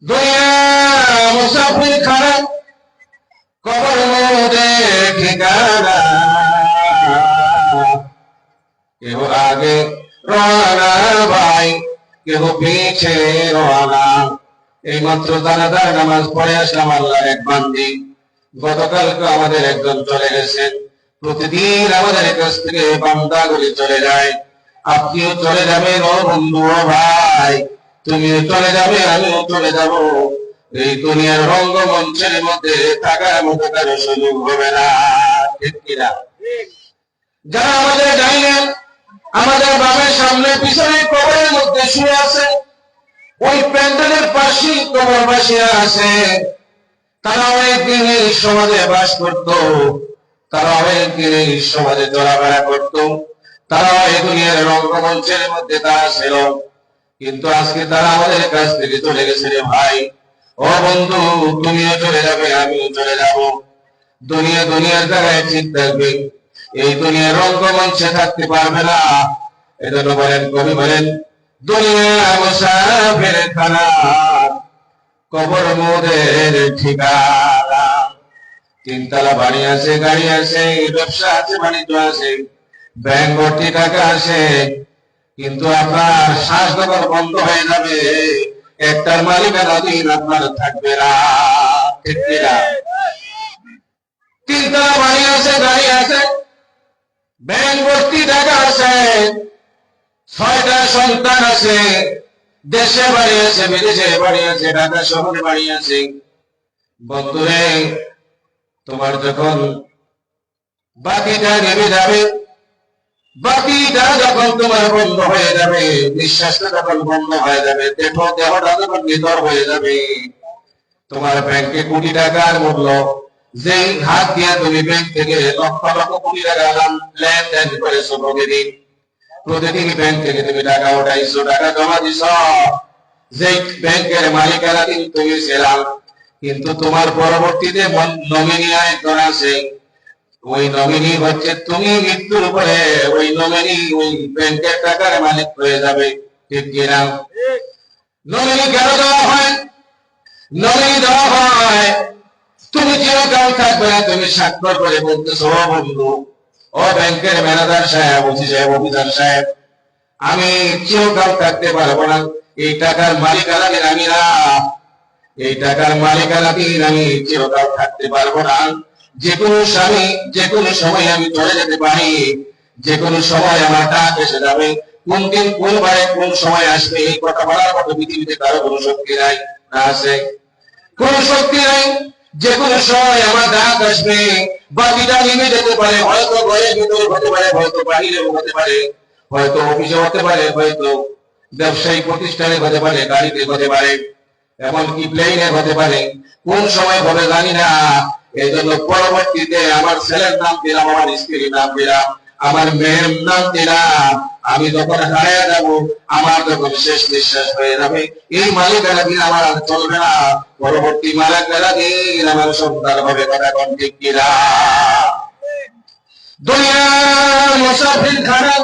দুনিয়া মুসাফির খানা, কবর মোদের ঠিকানা। কেহ আগে রওনা ভাই, কেহ পিছে রওনা। এই মাত্র দানাদার নামাজ পড়ে আসলাম আল্লাহর এক বান্দি। গতকালকে আমাদের একজন চলে গেছেন। প্রতিদিন আমাদের কাছ থেকে বান্দাগুলি চলে যায়। আপনিও চলে যাবেন ও বন্ধু ও ভাই, তুমিও চলে যাবে, আমিও চলে যাব। এই দুনিয়ার রঙ্গমঞ্চের মধ্যে থাকার মতো কারো সুযোগ হবে না, ঠিক কিনা? যারা আমাদের ডাইনে, আমাদের বামের সামনে পিছনে কবরের মধ্যে শুয়ে আছে, ওই প্যান্ডেলের পাশেই কবরবাসীরা আছে। তারা অনেকদিন এই সমাজে বাস করত, তারা অনেকদিন এই সমাজে চলাফেরা করত, তারা এই দুনিয়ার রঙ্গমঞ্চের মধ্যে তারা ছিল। কিন্তু আজকে তারা আমাদের কাছ থেকে চলে গেছে রে ভাই। ও বন্ধু, তুমিও চলে যাবে, আমিও চলে যাব। দুনিয়ার জায়গায় ঠিক থাকবে, এই দুনিয়ার রঙ্গমঞ্চে থাকতে পারবে না। এজন্য বলেন, কবি বলেন, দুনিয়া মুসাফির খানা, কবর মোদের ঠিকানা। তিনতলা বাড়ি আছে, গাড়ি আছে, ব্যবসা আছে, বাণিজ্য আছে, ব্যাংক ভর্তি টাকা আছে, কিন্তু আপনার শ্বাস যখন বন্ধ হয়ে যাবে, একটার মালিকানা দিন আপনার থাকবে না, ঠিক কিনা? তিনতলা বাড়ি আছে, গাড়ি আছে, ব্যাংক ভর্তি টাকা আছে, 6টা সন্তান আছে, দেশে বাড়ি আছে, বিদেশে বাড়ি আছে, ঢাকা শহরে বাড়ি আছে। বন্ধুরে, তোমার যখন বাতিটা নেমে যাবে, বাতিটা যখন তোমার বন্ধ হয়ে যাবে, নিঃশ্বাসটা যখন বন্ধ হয়ে যাবে, দেহটা যখন নিথর হয়ে যাবে, তোমার ব্যাংকে কোটি টাকার মূল্য, যেই হাত দিয়ে তুমি ব্যাংক থেকে লক্ষ লক্ষ কোটি টাকা লেনদেন করেছো, প্রতিদিন ব্যাংক থেকে তুমি টাকা উঠাইছো, টাকা জমা দিছ, যেই ব্যাংকের মালিকানা দিন তুমি ছিলাম, কিন্তু তোমার পরবর্তীতে নমিনি একজন আছে। ওই নমিনি হচ্ছে তুমি, মৃত্যুর পরে ওই নমিনি ওই ব্যাংকের টাকার মালিক হয়ে যাবে, ঠিক কিনা? নমিনি কেন দেওয়া হয়? নমিনি দেওয়া হয়, তুমি চিরকাল থাকবে না। তুমি স্বাক্ষর করে বলতেছো, ও বন্ধু, ও ব্যাংকের ম্যানেজার সাহেব, ওসি সাহেব, অফিসার সাহেব, আমি চিরকাল থাকতে পারবো না, এই টাকার মালিকানা দিন আমি না, এই টাকার মালিকানা দিন আমি চিরকাল থাকতে পারবো না। যে কোনো স্বামী, যে কোনো সময় আমি চলে যেতে পারি, যে কোনো সময় আমার ডাক এসে যাবে। কোন দিন, কোন বারে, কোন সময় আসবে, এই কথা বলার মতো পৃথিবীতে কারো কোনো শক্তি নাই, না আছে? কোন শক্তি নাই। যে কোনো সময় আমার ডাক আসবে, বাতিটা নেমে যেতে পারে, হয়তো ঘরের ভিতরে হতে পারে, হয়তো বাহিরে হতে পারে, হয়তো অফিসে হতে পারে, হয়তো ব্যবসায়িক প্রতিষ্ঠানে হতে পারে, গাড়িতে হতে পারে, এমনকি প্লেনে হতে পারে। কোন সময় হবে জানি না। এই জন্য পরবর্তীতে আমার ছেলের নাম দিলাম, আমার স্ত্রীর নাম দিলাম, আমার মেয়ের নাম দিলাম। আমি যখন হারিয়ে যাব, আমার যখন শেষ নিঃশ্বাস হয়ে যাবে, এই মালিকানা দিন আমার আর চলবে না। পরবর্তী মালিকানা দিন আমার সন্তান হবে, কথা কোন ঠিক কিনা? দুনিয়ার মুসাফির খানা,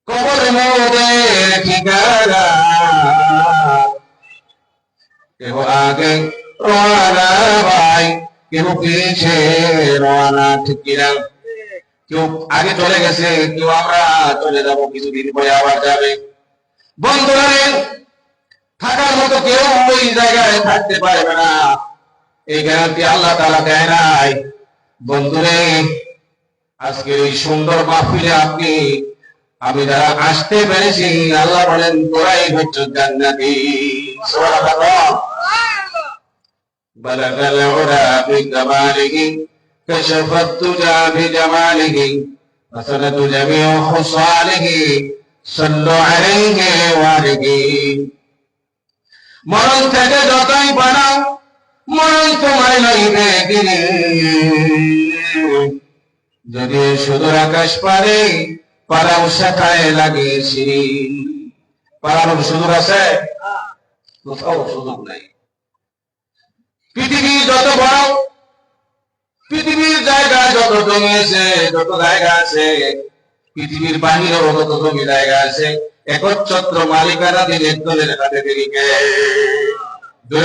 কবর মোদের ঠিকানা। কেহ আগে রওনা ভাই, কেহ পিছে রওনা, ঠিক কিনা? কেউ আগে চলে গেছে, কেউ আমরা চলে যাব, কিছুদিন পরে আবার যাবে। বন্ধুরা, থাকার মতো কেউ ওই জায়গায় থাকতে পারবে না, এই গ্যারান্টি আল্লাহ তাআলা দেয় নাই। বন্ধুরে, আজকে এই সুন্দর মাহফিলে আপনি আমি যারা আসতে পেরেছি, আল্লাহ বলেন তোরাই হচ্ছে জান্নাতি। সুবহানাল্লাহ। বালাগাল উরা বিকামালিহি, কাশাফাত তুজা বিজামালিহি, ফাসালাতু জামিউ খুসালিহি, সাল্লু আলাইহি ওয়া আলিহি। মরণ থেকে যতই বাড়াও, মরণ তোমার লইবে গিরি। যদি সুদূর আকাশ পারে, পারাও শাখায় লাগে সিঁড়ি। পারানোর সুযোগ আছে? কোথাও সুযোগ নাই। পৃথিবী যত বড়, পৃথিবীর জায়গা যত জমি আছে, যত জায়গা আছে, পৃথিবীর বাহিরেও যত জমি জায়গা আছে, একচ্ছত্র মালিকানা দিনের দলের হাতে দিকে